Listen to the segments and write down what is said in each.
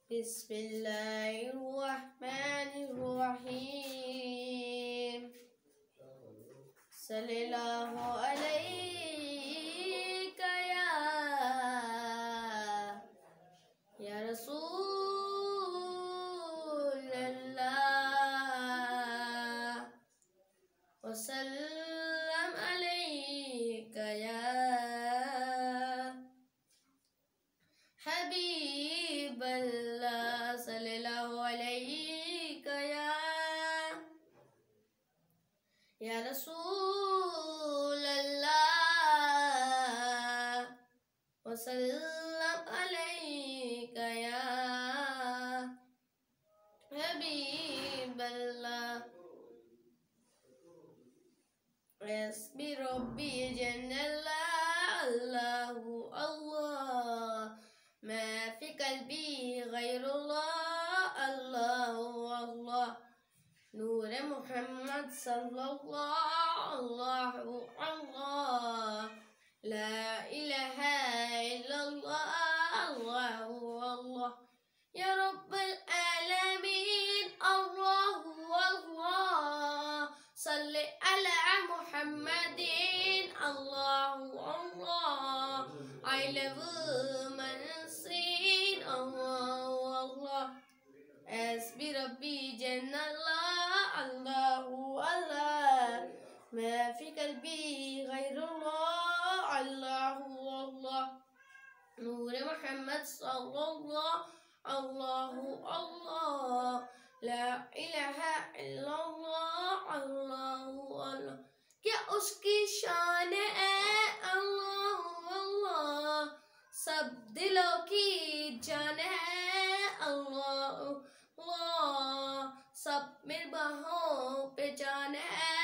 बिस्मिल्लाहिर्रहमानिर्रहीम। सल्लल्लाहु अलैका या रसूलल्लाह वसल्लम अलैका या हबीबल्लाह। सल्लल्लाहु अलैका या रसूलल्लाह वसल्लम अलैका या हबीबल्लाह। हस्बी रब्बी जल्लल्लाह अल्लाहु अल्लाह मा फी क़ल्बी ग़ैरुल्लाह अल्लाहु अल्लाह। नूर मोहम्मद सल्लल्लाहु अल्लाह ला इलाहा इल्लल्लाह अल्लाहु अल्लाह। या रब्बल आलमीन अल्लाहु अल्लाह सल्ले अला मुहम्मदिन अल्लाहु अल्लाह। आई लव मनसीन अल्लाहु अल्लाह। हस्बी रब्बी जल्लल्लाह अल्लाहु अल्लाह मा फी क़ल्बी ग़ैरुल्लाह अल्लाहु अल्लाह। नूर मोहम्मद सल्लल्लाहु अल्लाह ला इलाहा इल्लल्लाह अल्लाहु अल्लाह। क्या उसकी शान है अल्लाहु अल्लाह, सब दिलों की जान है अल्लाहु अल्लाह, सब मेरी बाहों पे जान है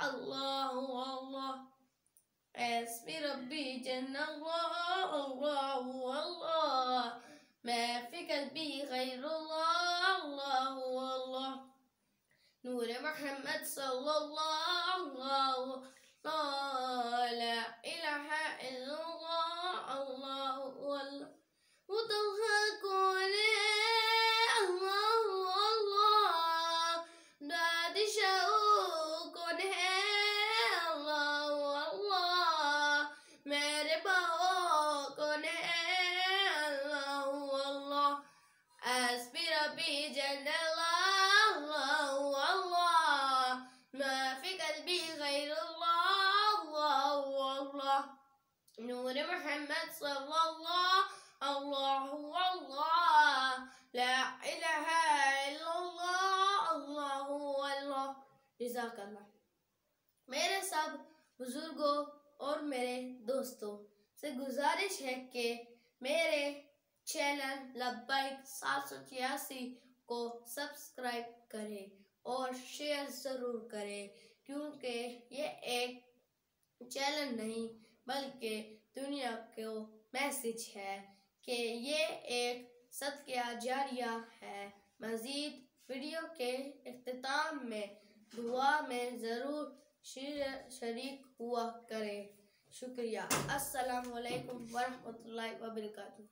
अल्लाहु अल्लाह। हस्बी रब्बी जल्लल्लाह अल्लाहु अल्लाह मा फी क़ल्बी ग़ैरुल्लाह अल्लाहु अल्लाह। नूर मोहम्मद सल्लल्लाहु ला इलाहा इल्लल्लाह अल्लाहु अल्लाह। वो दुल्हा कौन है अल्लाहु अल्लाह, बादशाह कौन है अल्लाहु अल्लाह, मेरे बाबा कौन है अल्लाहु अल्लाह। हस्बी रब्बी जल्लल्लाह अल्लाहु अल्लाह मा फी क़ल्बी ग़ैरुल्लाह अल्लाहु अल्लाह। नूर मोहम्मद सल्लल्लाहु अल्लाह ला इलाहा इल्लल्लाह अल्लाहु अल्लाह। जज़ाकल्लाह। मेरे सब बुजुर्गों और मेरे दोस्तों से गुजारिश है कि मेरे चैनल लब्बाइक 786 को सब्सक्राइब करें और शेयर ज़रूर करें, क्योंकि ये एक चैनल नहीं बल्कि दुनिया को मैसेज है कि ये एक सदका जारिया है। मज़ीद वीडियो के इख्तिताम में दुआ में ज़रूर शरीक हुआ करें। शुक्रिया। अस्सलामु अलैकुम वरहमतुल्लाहि वबरकातुहू।